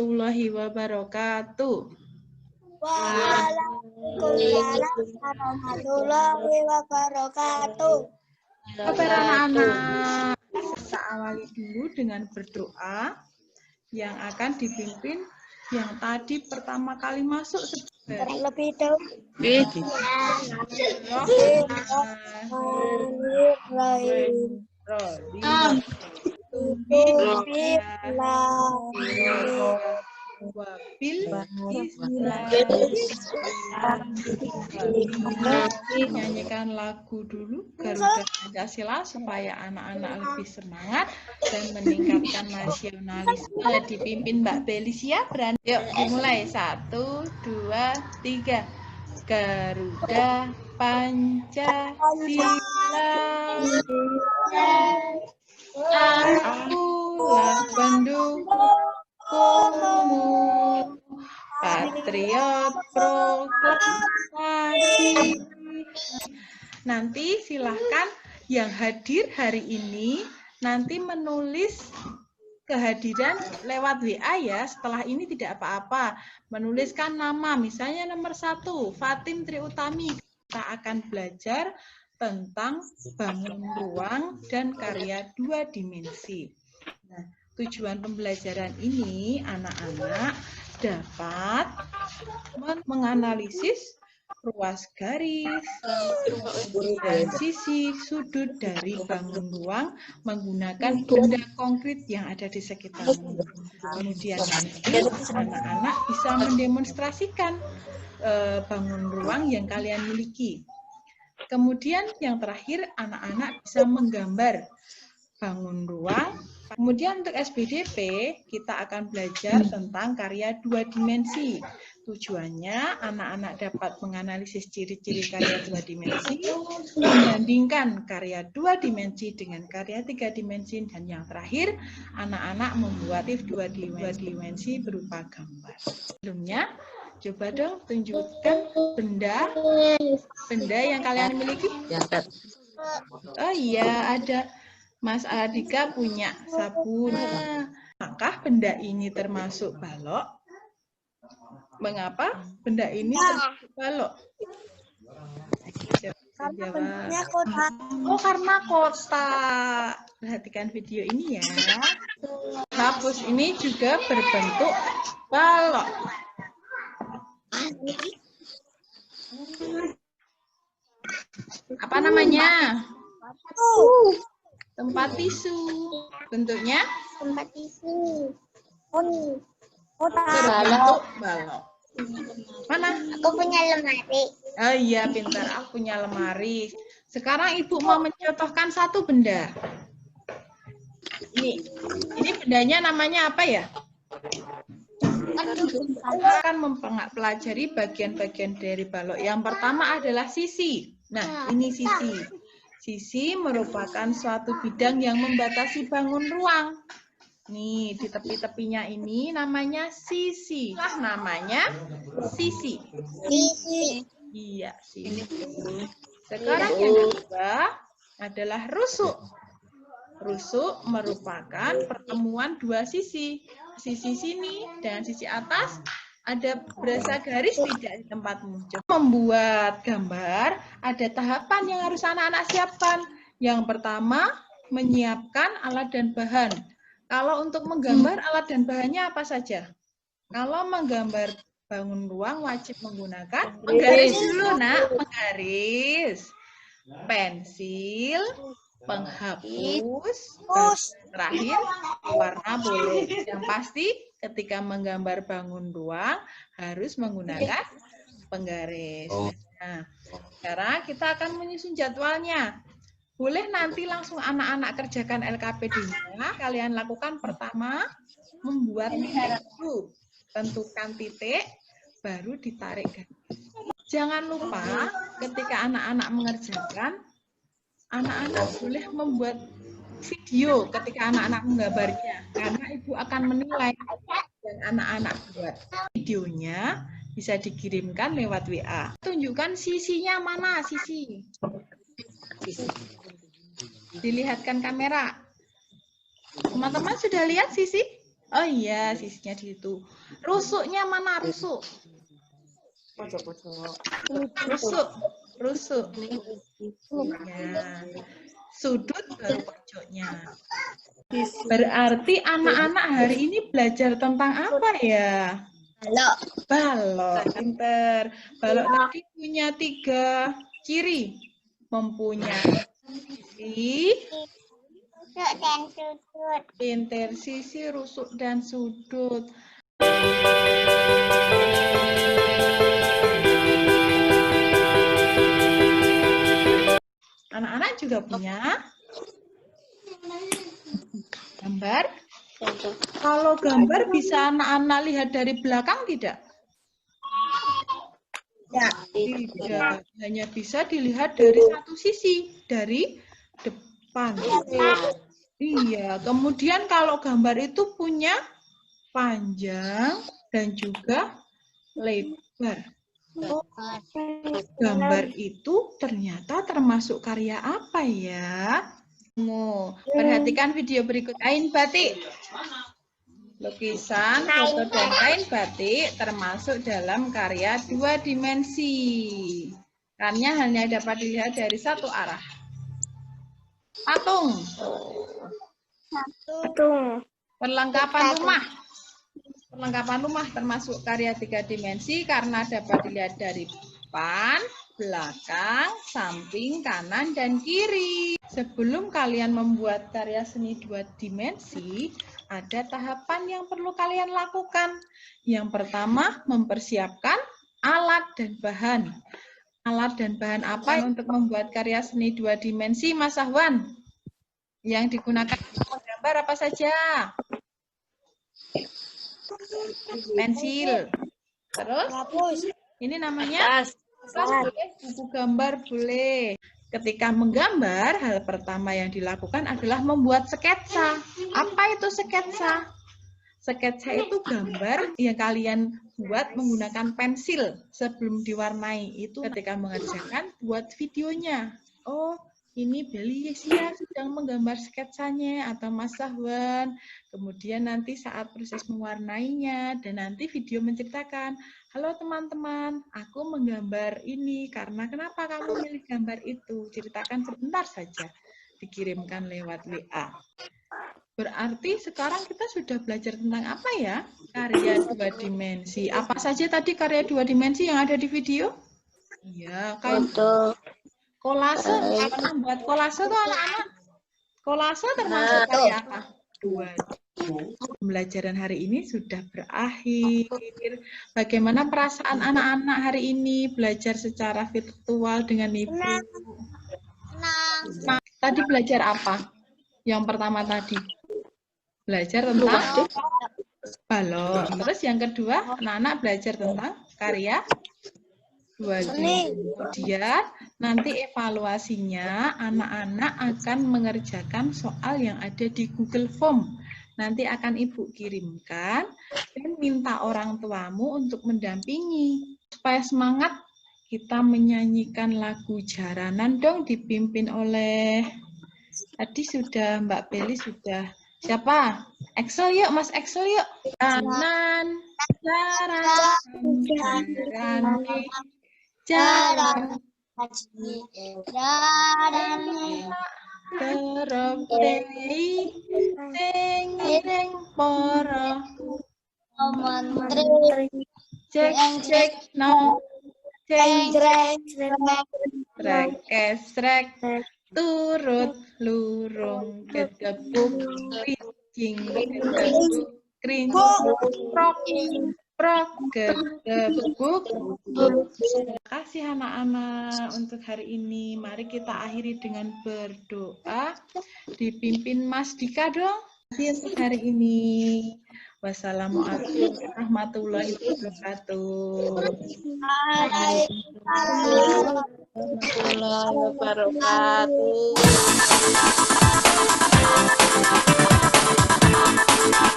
warahmatullahi wabarakatuh. Waalaikumsalam warahmatullahi wabarakatuh. Kabar anak-anak? Kita awali dulu dengan berdoa yang akan dipimpin yang tadi pertama kali masuk Terlebih dahulu. Nyanyikan lagu dulu Garuda Pancasila supaya anak-anak lebih semangat dan meningkatkan nasionalisme. Dipimpin Mbak Belisia, berani. Yuk dimulai 1, 2, 3. Garuda Pancasila, akulah pendukungmu, patriot proklamasi. Nanti silahkan yang hadir hari ini nanti menulis kehadiran lewat WA ya. Setelah ini tidak apa-apa. Menuliskan nama, misalnya nomor 1, Fatim Triutami. Kita akan belajar tentang bangun ruang dan karya 2 dimensi. Nah, tujuan pembelajaran ini anak-anak dapat menganalisis ruas garis dan sisi sudut dari bangun ruang menggunakan benda konkret yang ada di sekitarnya. Kemudian nanti anak-anak bisa mendemonstrasikan bangun ruang yang kalian miliki. Kemudian yang terakhir anak-anak bisa menggambar bangun ruang. Kemudian untuk SBDP kita akan belajar tentang karya 2 dimensi. Tujuannya anak-anak dapat menganalisis ciri-ciri karya 2 dimensi, membandingkan karya 2 dimensi dengan karya 3 dimensi, dan yang terakhir anak-anak membuat 2 dimensi berupa gambar. Sebelumnya coba dong tunjukkan benda yang kalian miliki. Oh iya, ada Mas Ardika punya sabun. Apakah benda ini termasuk balok? Mengapa benda ini termasuk balok? Karena bentuknya kotak. Oh, karena kotak. Perhatikan video ini ya. Hapus ini juga berbentuk balok. Apa namanya? Tempat tisu. Bentuknya? Tempat tisu. Kotak. Berbentuk balok. Mana? Aku punya lemari. Oh iya, pintar. Aku punya lemari. Sekarang Ibu mau mencontohkan satu benda. Ini bendanya namanya apa ya? Kita akan mempelajari bagian-bagian dari balok. Yang pertama adalah sisi. Nah, ini sisi. Sisi merupakan suatu bidang yang membatasi bangun ruang. Nih, di tepi-tepinya ini namanya sisi. Namanya sisi. Sisi. Iya, sisi. Sekarang yang kedua adalah rusuk. Rusuk merupakan pertemuan 2 sisi. Sisi sini dan sisi atas. Ada berasa garis tidak di tempatmu? Membuat gambar, ada tahapan yang harus anak-anak siapkan. Yang pertama, menyiapkan alat dan bahan. Kalau untuk menggambar, alat dan bahannya apa saja? Kalau menggambar bangun ruang, wajib menggunakan penggaris dulu, nak. Penggaris, pensil, penghapus, terakhir warna boleh. Yang pasti ketika menggambar bangun ruang harus menggunakan penggaris. Nah, sekarang kita akan menyusun jadwalnya. Boleh nanti langsung anak-anak kerjakan LKPD-nya. Kalian lakukan pertama membuat titik dulu. Tentukan titik, baru ditarik garis. Jangan lupa ketika anak-anak mengerjakan, anak-anak boleh membuat video ketika anak-anak menggambarnya, karena ibu akan menilai yang anak-anak buat. Videonya bisa dikirimkan lewat WA. Tunjukkan sisinya mana, sisi. Dilihatkan kamera. Teman-teman sudah lihat sisi? Oh iya, sisinya di situ. Rusuknya mana rusuk? Rusuk, rusuk. Ya. Sudut baru pojoknya. Berarti anak-anak hari ini belajar tentang apa ya? Balok. Balok, pinter. Balok tadi punya 3 ciri. Mempunyai sisi, Rusuk dan sudut. pinter, sisi, rusuk, dan sudut. Anak-anak juga punya gambar. Kalau gambar bisa anak-anak lihat dari belakang tidak? Tidak, hanya bisa dilihat dari satu sisi, dari depan. Iya, kemudian kalau gambar itu punya panjang dan juga lebar. Gambar itu ternyata termasuk karya apa ya? Perhatikan video berikut. Kain batik. Lukisan, foto, dan kain batik termasuk dalam karya 2 dimensi. Karena hanya dapat dilihat dari satu arah. Patung. Patung. Perlengkapan rumah. Perlengkapan rumah termasuk karya 3 dimensi karena dapat dilihat dari depan, belakang, samping, kanan, dan kiri. Sebelum kalian membuat karya seni 2 dimensi, ada tahapan yang perlu kalian lakukan. Yang pertama, mempersiapkan alat dan bahan. Alat dan bahan apa untuk membuat karya seni 2 dimensi, Mas Ahwan? Yang digunakan untuk menggambar apa saja? Pensil. Terus? Ini namanya? Buku gambar boleh. Ketika menggambar, hal pertama yang dilakukan adalah membuat sketsa. Apa itu sketsa? Sketsa itu gambar yang kalian buat menggunakan pensil sebelum diwarnai. Itu ketika mengerjakan, buat videonya. Oh, ini Belisia sedang menggambar sketsanya atau Mas Sahwan. Kemudian nanti saat proses mewarnainya dan nanti video menceritakan, halo teman-teman, aku menggambar ini karena kenapa kamu milih gambar itu? Ceritakan sebentar saja, dikirimkan lewat WA. Berarti sekarang kita sudah belajar tentang apa ya? Karya 2 dimensi. Apa saja tadi karya 2 dimensi yang ada di video? Iya, kayak kolase. Pernah buat kolase tuh anak-anak? Kolase termasuk karya apa? 2. Pembelajaran hari ini sudah berakhir. Bagaimana perasaan anak-anak hari ini belajar secara virtual dengan Ibu? Nah, tadi belajar apa? Yang pertama tadi belajar tentang balon. Terus yang kedua, anak-anak belajar tentang karya 2D. Kemudian nanti evaluasinya anak-anak akan mengerjakan soal yang ada di Google Form. Nanti akan Ibu kirimkan dan minta orang tuamu untuk mendampingi. Supaya semangat, kita menyanyikan lagu Jaranan dong, dipimpin oleh tadi sudah Mbak Beli sudah. Siapa? Excel yuk, Mas Excel yuk. Jaranan, jaran, terobei, sing poro, cek cek no, cek trek turut lurung kedebuk kicing kedebuk kerincing prok prok kedebuk. Terima kasih anak-anak untuk hari ini. Mari kita akhiri dengan berdoa dipimpin Mas Dika dong. Terima kasih untuk hari ini. Wassalamualaikum warahmatullahi wabarakatuh. Waalaikumsalam warahmatullahi wabarakatuh.